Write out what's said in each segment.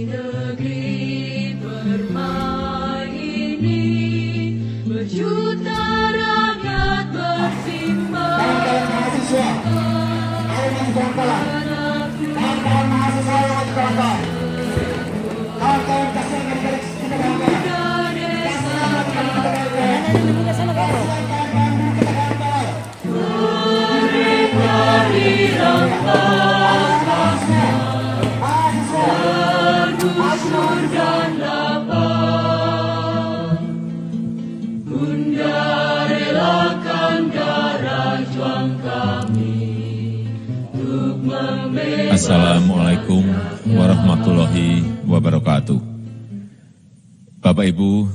Negeri permai ini berjuta rakyat bersimbah. Kawan-kawan mahasiswa, kawan-kawan mahasiswa yang kawan-kawan, kawan-kawan kasihan dari kita kawan-kawan, bergusur dan lapang, Bunda relakan darah juang kami untuk membela. Assalamualaikum warahmatullahi wabarakatuh. Bapak Ibu,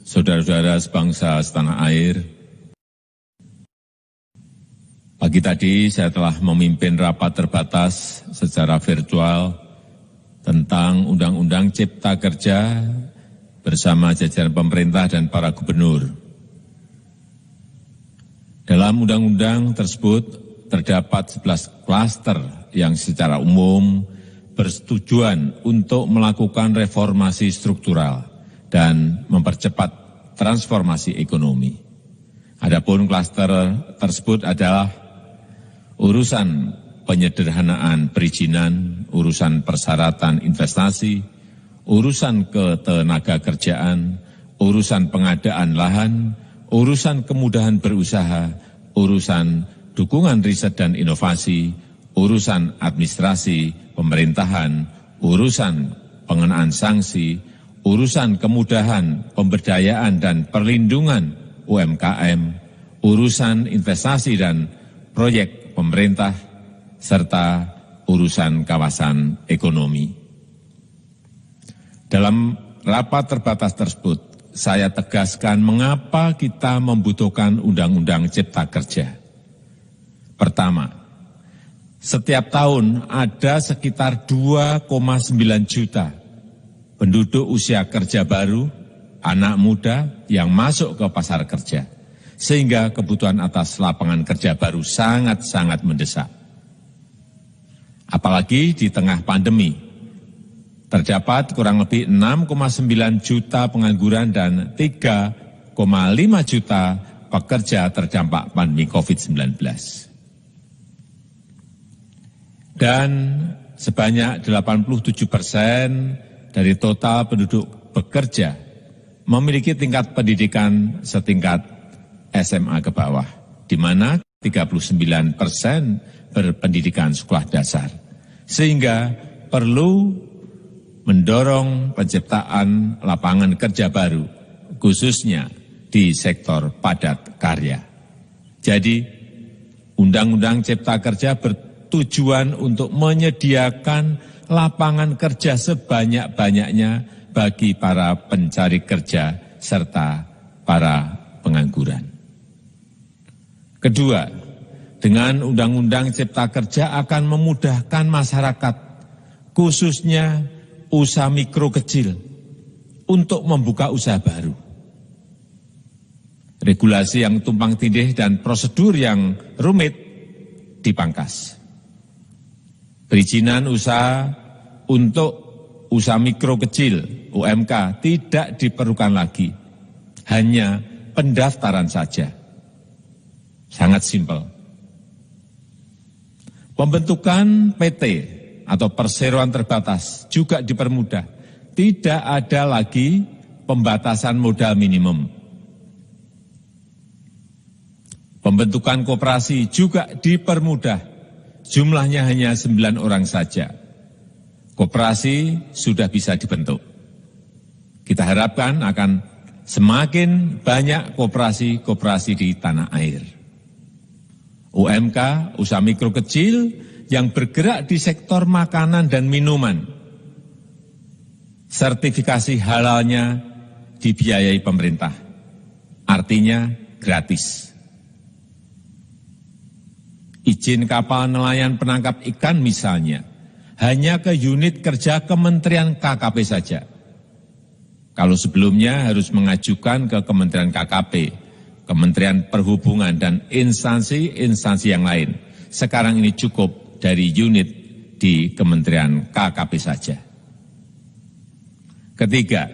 saudara-saudara sebangsa setanah air, pagi tadi saya telah memimpin rapat terbatas secara virtual tentang Undang-Undang Cipta Kerja bersama jajaran pemerintah dan para gubernur. Dalam undang-undang tersebut terdapat 11 klaster yang secara umum bertujuan untuk melakukan reformasi struktural dan mempercepat transformasi ekonomi. Adapun klaster tersebut adalah urusan penyederhanaan perizinan, urusan persyaratan investasi, urusan ketenagakerjaan, urusan pengadaan lahan, urusan kemudahan berusaha, urusan dukungan riset dan inovasi, urusan administrasi pemerintahan, urusan pengenaan sanksi, urusan kemudahan pemberdayaan dan perlindungan UMKM, urusan investasi dan proyek pemerintah, serta urusan kawasan ekonomi. Dalam rapat terbatas tersebut, saya tegaskan mengapa kita membutuhkan Undang-Undang Cipta Kerja. Pertama, setiap tahun ada sekitar 2,9 juta penduduk usia kerja baru, anak muda yang masuk ke pasar kerja, sehingga kebutuhan atas lapangan kerja baru sangat-sangat mendesak. Apalagi di tengah pandemi, terdapat kurang lebih 6,9 juta pengangguran dan 3,5 juta pekerja terdampak pandemi COVID-19. Dan sebanyak 87% dari total penduduk bekerja memiliki tingkat pendidikan setingkat SMA ke bawah, di mana 39% berpendidikan sekolah dasar. Sehingga perlu mendorong penciptaan lapangan kerja baru, khususnya di sektor padat karya. Jadi, Undang-Undang Cipta Kerja bertujuan untuk menyediakan lapangan kerja sebanyak-banyaknya bagi para pencari kerja serta para pengangguran. Kedua, dengan Undang-Undang Cipta Kerja akan memudahkan masyarakat, khususnya usaha mikro kecil, untuk membuka usaha baru. Regulasi yang tumpang tindih dan prosedur yang rumit dipangkas. Perizinan usaha untuk usaha mikro kecil, UMK, tidak diperlukan lagi, hanya pendaftaran saja. Sangat simpel. Pembentukan PT atau perseroan terbatas juga dipermudah. Tidak ada lagi pembatasan modal minimum. Pembentukan koperasi juga dipermudah. Jumlahnya hanya 9 orang saja. Koperasi sudah bisa dibentuk. Kita harapkan akan semakin banyak koperasi-koperasi di tanah air. UMK, usaha mikro kecil yang bergerak di sektor makanan dan minuman. Sertifikasi halalnya dibiayai pemerintah, artinya gratis. Izin kapal nelayan penangkap ikan misalnya, hanya ke unit kerja Kementerian KKP saja. Kalau sebelumnya harus mengajukan ke Kementerian KKP, Kementerian Perhubungan dan instansi-instansi yang lain. Sekarang ini cukup dari unit di Kementerian KKP saja. Ketiga,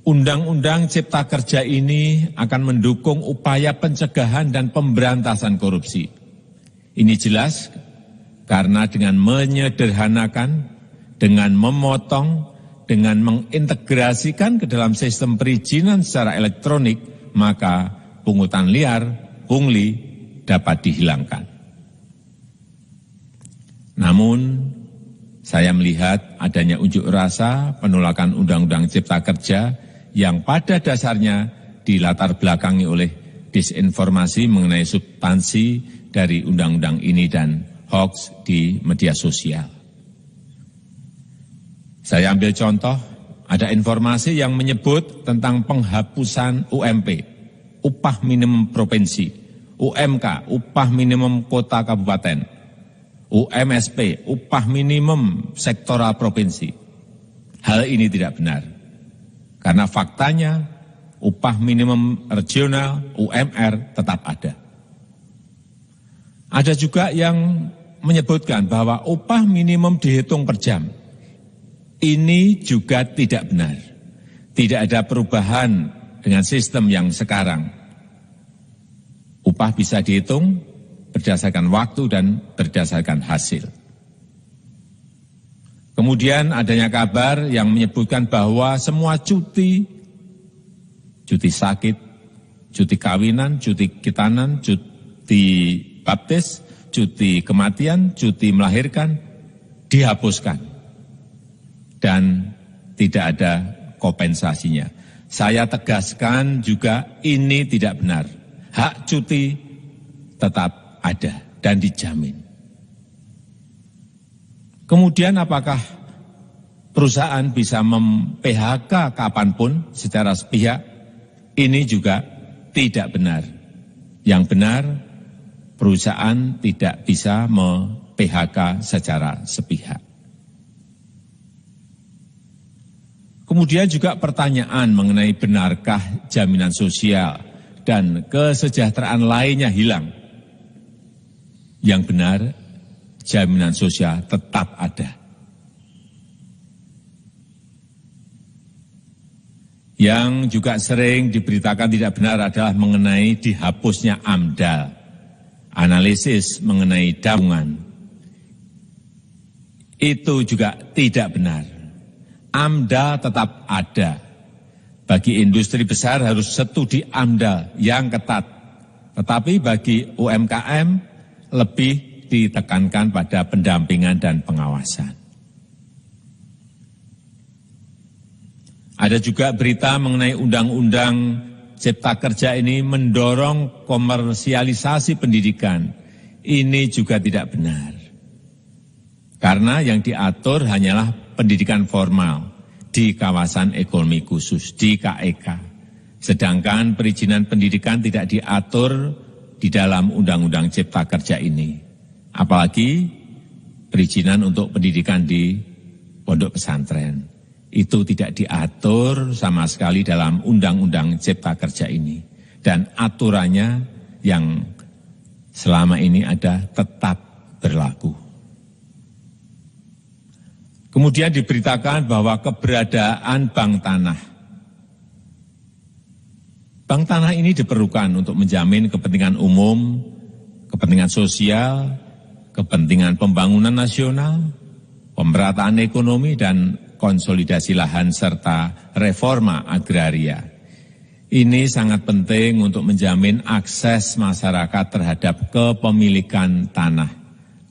Undang-Undang Cipta Kerja ini akan mendukung upaya pencegahan dan pemberantasan korupsi. Ini jelas karena dengan menyederhanakan, dengan memotong, dengan mengintegrasikan ke dalam sistem perizinan secara elektronik, maka pungutan liar, pungli dapat dihilangkan. Namun, saya melihat adanya unjuk rasa penolakan Undang-Undang Cipta Kerja yang pada dasarnya dilatar belakangi oleh disinformasi mengenai substansi dari undang-undang ini dan hoax di media sosial. Saya ambil contoh, ada informasi yang menyebut tentang penghapusan UMP, upah minimum provinsi, UMK, upah minimum kota kabupaten, UMSP, upah minimum sektoral provinsi. Hal ini tidak benar. Karena faktanya upah minimum regional, UMR, tetap ada. Ada juga yang menyebutkan bahwa upah minimum dihitung per jam. Ini juga tidak benar. Tidak ada perubahan dengan sistem yang sekarang. Upah bisa dihitung berdasarkan waktu dan berdasarkan hasil. Kemudian adanya kabar yang menyebutkan bahwa semua cuti sakit, cuti kawinan, cuti khitanan, cuti baptis, cuti kematian, cuti melahirkan, dihapuskan. Dan tidak ada kompensasinya. Saya tegaskan juga ini tidak benar. Hak cuti tetap ada dan dijamin. Kemudian apakah perusahaan bisa mem-PHK kapanpun secara sepihak? Ini juga tidak benar. Yang benar, perusahaan tidak bisa mem-PHK secara sepihak. Kemudian juga pertanyaan mengenai benarkah jaminan sosial dan kesejahteraan lainnya hilang. Yang benar, jaminan sosial tetap ada. Yang juga sering diberitakan tidak benar adalah mengenai dihapusnya AMDAL, analisis mengenai tabungan. Itu juga tidak benar. AMDAL tetap ada. Bagi industri besar harus studi AMDAL yang ketat. Tetapi bagi UMKM, lebih ditekankan pada pendampingan dan pengawasan. Ada juga berita mengenai Undang-Undang Cipta Kerja ini mendorong komersialisasi pendidikan. Ini juga tidak benar. Karena yang diatur hanyalah pendidikan formal di kawasan ekonomi khusus, di KEK. Sedangkan perizinan pendidikan tidak diatur di dalam Undang-Undang Cipta Kerja ini. Apalagi perizinan untuk pendidikan di pondok pesantren. Itu tidak diatur sama sekali dalam Undang-Undang Cipta Kerja ini. Dan aturannya yang selama ini ada tetap berlaku. Kemudian diberitakan bahwa keberadaan bank tanah. Bank tanah ini diperlukan untuk menjamin kepentingan umum, kepentingan sosial, kepentingan pembangunan nasional, pemerataan ekonomi, dan konsolidasi lahan serta reforma agraria. Ini sangat penting untuk menjamin akses masyarakat terhadap kepemilikan tanah,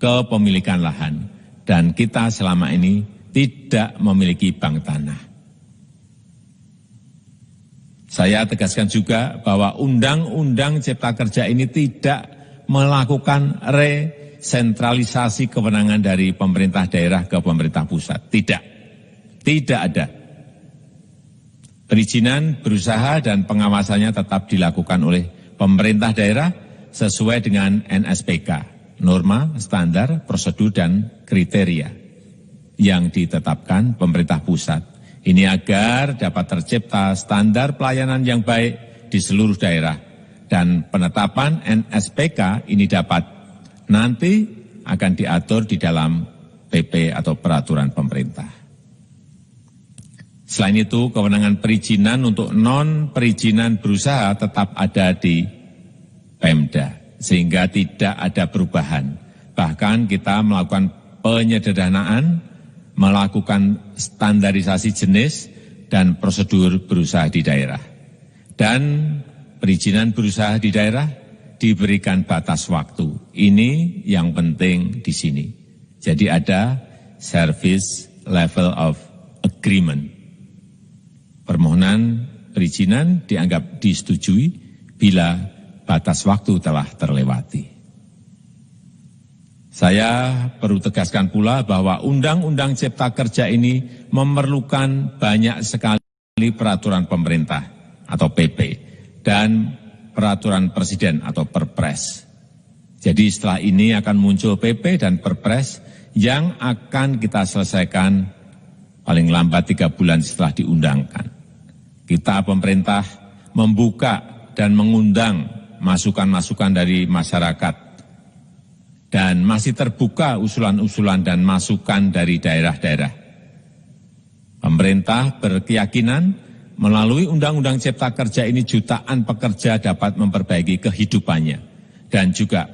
kepemilikan lahan. Dan kita selama ini tidak memiliki bank tanah. Saya tegaskan juga bahwa Undang-Undang Cipta Kerja ini tidak melakukan resentralisasi kewenangan dari pemerintah daerah ke pemerintah pusat. Tidak ada. Perizinan berusaha dan pengawasannya tetap dilakukan oleh pemerintah daerah sesuai dengan NSPK, norma, standar, prosedur, dan kriteria yang ditetapkan pemerintah pusat. Ini agar dapat tercipta standar pelayanan yang baik di seluruh daerah. Dan penetapan NSPK ini dapat nanti akan diatur di dalam PP atau peraturan pemerintah. Selain itu, kewenangan perizinan untuk non-perizinan berusaha tetap ada di Pemda, sehingga tidak ada perubahan. Bahkan kita melakukan penyederhanaan, melakukan standarisasi jenis dan prosedur berusaha di daerah. Dan perizinan berusaha di daerah diberikan batas waktu. Ini yang penting di sini. Jadi ada service level of agreement. Permohonan perizinan dianggap disetujui bila batas waktu telah terlewati. Saya perlu tegaskan pula bahwa Undang-Undang Cipta Kerja ini memerlukan banyak sekali peraturan pemerintah atau PP dan peraturan presiden atau Perpres. Jadi setelah ini akan muncul PP dan Perpres yang akan kita selesaikan paling lambat 3 bulan setelah diundangkan. Kita pemerintah membuka dan mengundang masukan-masukan dari masyarakat dan masih terbuka usulan-usulan dan masukan dari daerah-daerah. Pemerintah berkeyakinan melalui Undang-Undang Cipta Kerja ini jutaan pekerja dapat memperbaiki kehidupannya dan juga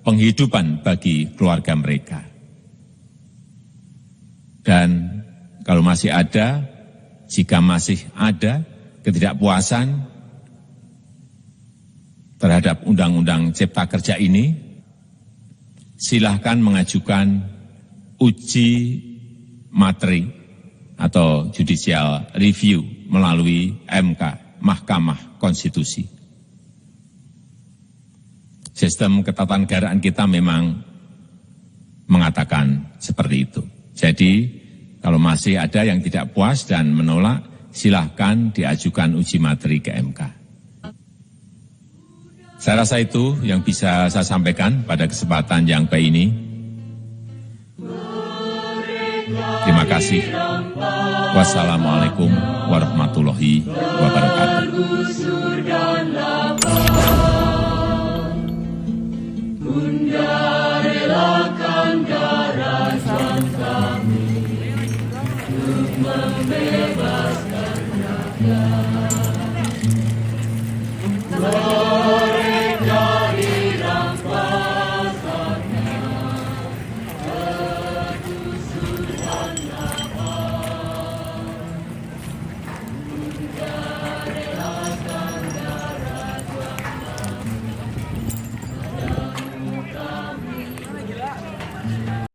penghidupan bagi keluarga mereka. Dan kalau masih ada, jika masih ada ketidakpuasan terhadap Undang-Undang Cipta Kerja ini, silahkan mengajukan uji materi atau judicial review melalui MK, Mahkamah Konstitusi. Sistem ketatanegaraan kita memang mengatakan seperti itu. Jadi, kalau masih ada yang tidak puas dan menolak, silahkan diajukan uji materi ke MK. Saya rasa itu yang bisa saya sampaikan pada kesempatan yang baik ini. Terima kasih. Wassalamualaikum warahmatullahi wabarakatuh. Gusur dan lapang, Bunda relakan darah kami untuk membebaskan